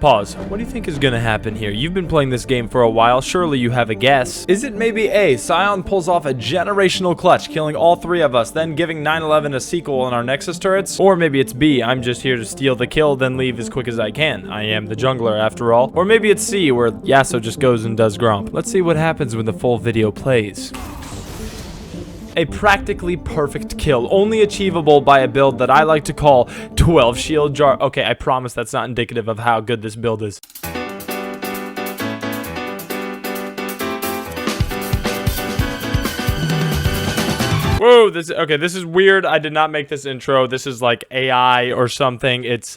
Pause. What do you think is gonna happen here? You've been playing this game for a while. Surely you have a guess. Is it maybe A, Scion pulls off a generational clutch, killing all 3 of us, then giving 9/11 a sequel on our Nexus turrets? Or maybe it's B, I'm just here to steal the kill, then leave as quick as I can. I am the jungler after all. Or maybe it's C, where Yasuo just goes and does Gromp. Let's see what happens when the full video plays. A practically perfect kill, only achievable by a build that I like to call 12 Shield Jar. Okay, I promise that's not indicative of how good this build is. Whoa, this is weird. I did not make this intro. This is like AI or something. It's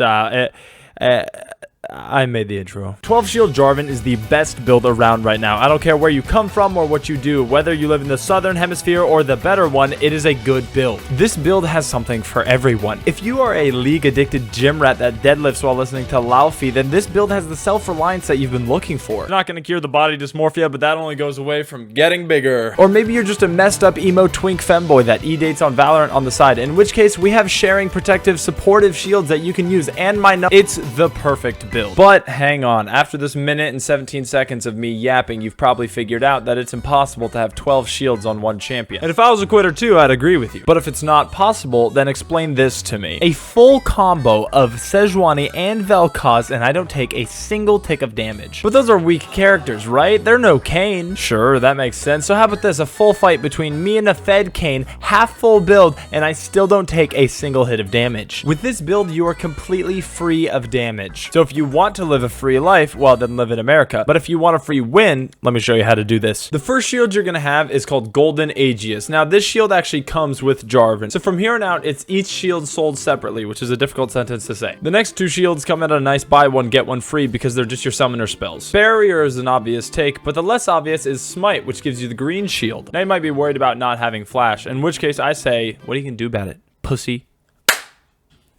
I made the intro. 12 Shield Jarven is the best build around right now. I don't care where you come from or what you do, whether you live in the southern hemisphere or the better one, it is a good build. This build has something for everyone. If you are a league-addicted gym rat that deadlifts while listening to Laufey, then this build has the self-reliance that you've been looking for. It's not going to cure the body dysmorphia, but that only goes away from getting bigger. Or maybe you're just a messed up emo twink femboy that e-dates on Valorant on the side, in which case we have sharing, protective, supportive shields that you can use, and it's the perfect build. But hang on, after this minute and 17 seconds of me yapping, you've probably figured out that it's impossible to have 12 shields on one champion. And if I was a quitter too, I'd agree with you. But if it's not possible, then explain this to me. A full combo of Sejuani and Vel'Koz, and I don't take a single tick of damage. But those are weak characters, right? They're no Kayn. Sure, that makes sense. So how about this? A full fight between me and a fed Kayn, half full build, and I still don't take a single hit of damage. With this build, you are completely free of damage. So if you want to live a free life, well, then live in America. But if you want a free win, let me show you how to do this. The first shield you're gonna have is called Golden Aegis. Now, this shield actually comes with Jarvan. So from here on out, it's each shield sold separately, which is a difficult sentence to say. The next 2 shields come at a nice buy one, get one free because they're just your summoner spells. Barrier is an obvious take, but the less obvious is Smite, which gives you the green shield. Now, you might be worried about not having Flash, in which case I say, what are you gonna do about it, pussy?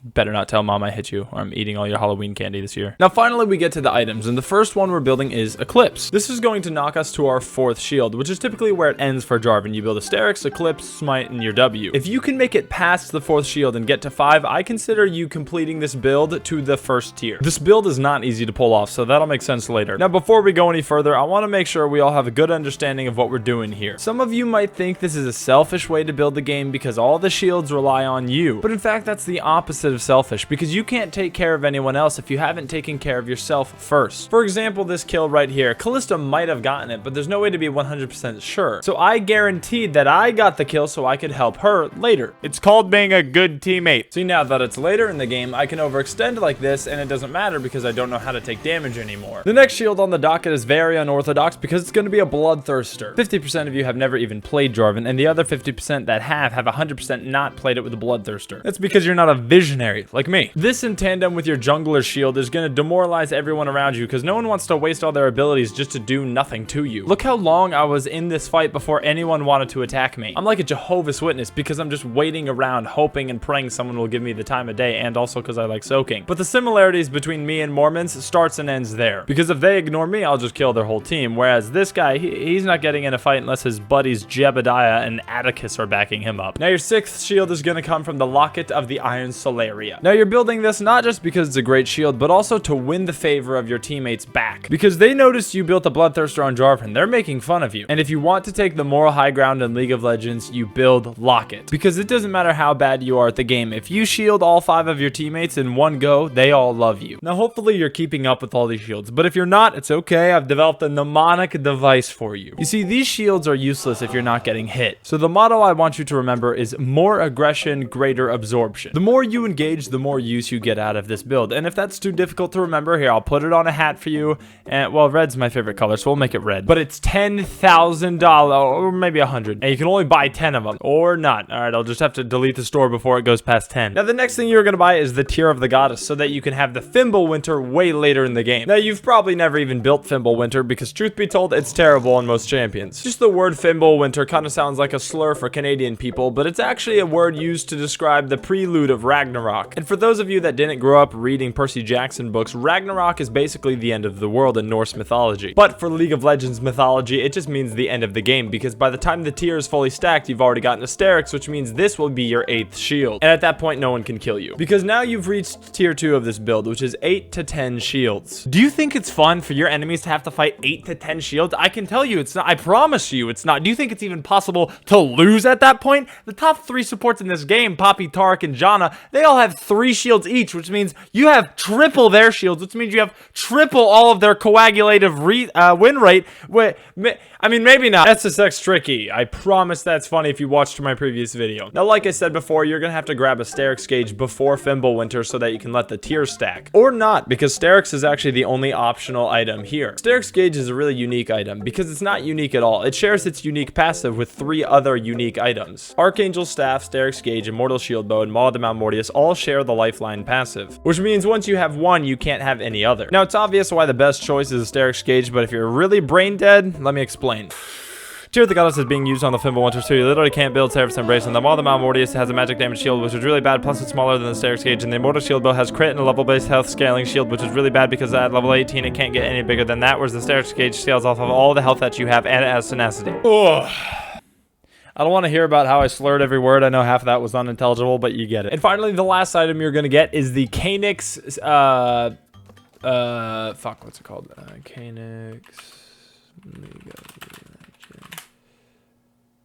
Better not tell mom I hit you, or I'm eating all your Halloween candy this year. Now, finally, we get to the items, and the first one we're building is Eclipse. This is going to knock us to our 4th shield, which is typically where it ends for Jarvan. You build Asterix, Eclipse, Smite, and your W. If you can make it past the 4th shield and get to 5, I consider you completing this build to the 1st tier. This build is not easy to pull off, so that'll make sense later. Now, before we go any further, I want to make sure we all have a good understanding of what we're doing here. Some of you might think this is a selfish way to build the game because all the shields rely on you, but in fact, that's the opposite of selfish, because you can't take care of anyone else if you haven't taken care of yourself first. For example, this kill right here, Kalista might have gotten it, but there's no way to be 100% sure. So I guaranteed that I got the kill so I could help her later. It's called being a good teammate. See, now that it's later in the game, I can overextend like this, and it doesn't matter because I don't know how to take damage anymore. The next shield on the docket is very unorthodox because it's going to be a bloodthirster. 50% of you have never even played Jarvan, and the other 50% that have 100% not played it with a bloodthirster. That's because you're not a visionary like me. This in tandem with your jungler shield is going to demoralize everyone around you because no one wants to waste all their abilities just to do nothing to you. Look how long I was in this fight before anyone wanted to attack me. I'm like a Jehovah's Witness because I'm just waiting around hoping and praying someone will give me the time of day, and also because I like soaking. But the similarities between me and Mormons starts and ends there, because if they ignore me, I'll just kill their whole team, whereas this guy, he's not getting in a fight unless his buddies Jebediah and Atticus are backing him up. Now, your 6th shield is going to come from the Locket of the Iron Solaria. Now, you're building this not just because it's a great shield, but also to win the favor of your teammates back, because they noticed you built a bloodthirster on Jarvan. They're making fun of you. And if you want to take the moral high ground in League of Legends, you build Locket, because it doesn't matter how bad you are at the game. If you shield all 5 of your teammates in one go, they all love you. Now, hopefully you're keeping up with all these shields, but if you're not, it's okay. I've developed a mnemonic device for you. You see, these shields are useless if you're not getting hit. So the motto I want you to remember is more aggression, greater absorption. The more you engage, the more use you get out of this build. And if that's too difficult to remember, here, I'll put it on a hat for you. And well, red's my favorite color, so we'll make it red. But it's $10,000, or maybe 100. And you can only buy 10 of them, or not. All right, I'll just have to delete the store before it goes past 10. Now, the next thing you're gonna buy is the Tear of the Goddess, so that you can have the Fimbulwinter way later in the game. Now, you've probably never even built Fimbulwinter, because truth be told, it's terrible on most champions. Just the word Fimbulwinter kind of sounds like a slur for Canadian people, but it's actually a word used to describe the prelude of Ragnarok Ragnarok. And for those of you that didn't grow up reading Percy Jackson books, Ragnarok is basically the end of the world in Norse mythology. But for League of Legends mythology, it just means the end of the game, because by the time the tier is fully stacked, you've already gotten Asterix, which means this will be your 8th shield. And at that point, no one can kill you, because now you've reached tier 2 of this build, which is 8 to 10 shields. Do you think it's fun for your enemies to have to fight 8 to 10 shields? I can tell you it's not. I promise you it's not. Do you think it's even possible to lose at that point? The top 3 supports in this game, Poppy, Tarek, and Janna, they all have 3 shields each, which means you have triple their shields, which means you have triple all of their coagulative win rate. I mean, maybe not. SSX tricky. I promise that's funny if you watched my previous video. Now, like I said before, you're gonna have to grab a Asterix gauge before Fimbulwinter so that you can let the tier stack. Or not, because Asterix is actually the only optional item here. Asterix gauge is a really unique item because it's not unique at all. It shares its unique passive with 3 other unique items. Archangel Staff, Asterix gauge, Immortal Shield Bow, and Maw de Mount Mortius all share the lifeline passive, which means once you have one, you can't have any other. Now, it's obvious why the best choice is Asterix gauge, but if you're really brain dead, let me explain. Tear of the Goddess is being used on the Fimbulwinter, so you literally can't build Seraph's Embrace, and the Maw de Mount Mortius has a magic damage shield, which is really bad, plus it's smaller than the Asterix gauge, and the Immortal Shield Bow has crit and a level-based health scaling shield, which is really bad because at level 18 it can't get any bigger than that, whereas the Asterix gauge scales off of all the health that you have, and it has tenacity. Ugh. I don't want to hear about how I slurred every word. I know half of that was unintelligible, but you get it. And finally, the last item you're going to get is the Calyx, fuck, what's it called?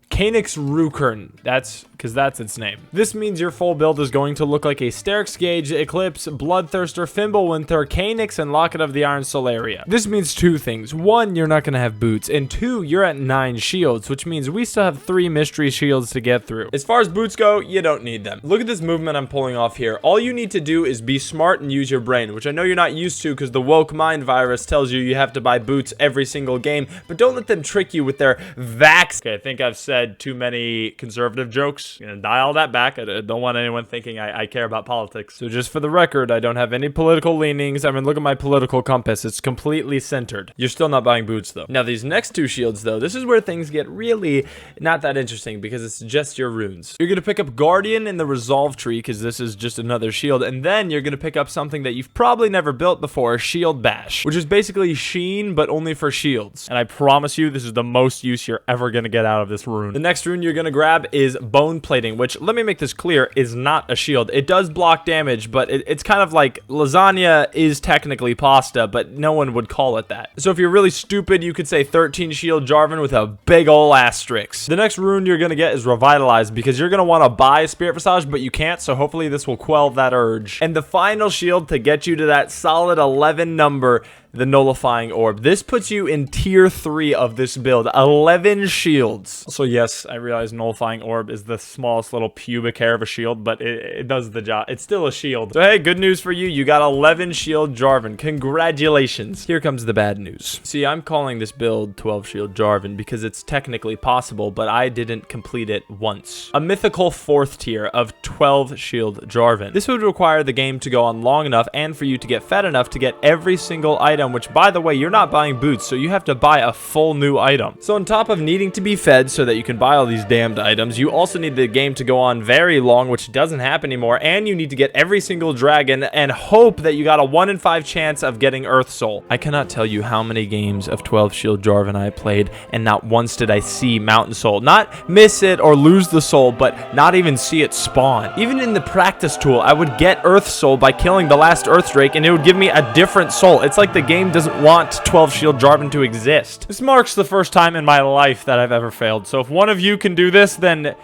Calyx Rukern. That's because that's its name. This means your full build is going to look like a Asterix gauge, Eclipse, Bloodthirster, Fimbulwinter, Calyx, and Locket of the Iron Solaria. This means 2 things. 1, you're not going to have boots, and 2, you're at 9 shields, which means we still have 3 mystery shields to get through. As far as boots go, you don't need them. Look at this movement I'm pulling off here. All you need to do is be smart and use your brain, which I know you're not used to because the woke mind virus tells you you have to buy boots every single game, but don't let them trick you with their vax. Okay, I think I've said too many conservative jokes. I'm gonna dial that back. I don't want anyone thinking I care about politics. So just for the record, I don't have any political leanings. I mean, look at my political compass. It's completely centered. You're still not buying boots, though. Now, these next 2 shields, though, this is where things get really not that interesting because it's just your runes. You're gonna pick up Guardian in the Resolve tree because this is just another shield, and then you're gonna pick up something that you've probably never built before, Shield Bash, which is basically Sheen, but only for shields. And I promise you, this is the most use you're ever gonna get out of this rune. The next rune you're gonna grab is Bone Plating, which, let me make this clear, is not a shield. It does block damage, but it's kind of like lasagna is technically pasta, but no one would call it that. So if you're really stupid, you could say 13 Shield Jarven with a big ol' asterisk. The next rune you're gonna get is Revitalize, because you're gonna want to buy Spirit Visage, but you can't, so hopefully this will quell that urge. And the final shield to get you to that solid 11 number, the Nullifying Orb. This puts you in tier 3 of this build. 11 shields. So yes, I realize Nullifying Orb is the smallest little pubic hair of a shield, but it does the job. It's still a shield. So hey, good news for you. You got 11 Shield Jarvan. Congratulations. Here comes the bad news. See, I'm calling this build 12 Shield Jarvan because it's technically possible, but I didn't complete it once. A mythical 4th tier of 12 Shield Jarvan. This would require the game to go on long enough and for you to get fed enough to get every single item, which, by the way, you're not buying boots, so you have to buy a full new item. So on top of needing to be fed so that you can buy all these damned items, you also need the game to go on very long, which doesn't happen anymore, and you need to get every single dragon and hope that you got a 1 in 5 chance of getting Earth Soul. I cannot tell you how many games of 12 Shield Jarvan I played, and not once did I see Mountain Soul. Not miss it or lose the soul, but not even see it spawn. Even in the practice tool, I would get Earth Soul by killing the last Earth Drake, and it would give me a different soul. It's like the game doesn't want 12 Shield Jarvan to exist. This marks the first time in my life that I've ever failed. So if one of you can do this, then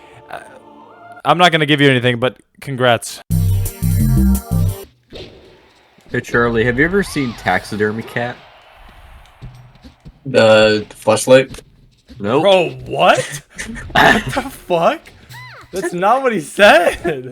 I'm not going to give you anything, but congrats. Hey Charlie, have you ever seen Taxidermy Cat? The flashlight? Nope. Bro, what? What the fuck? That's not what he said.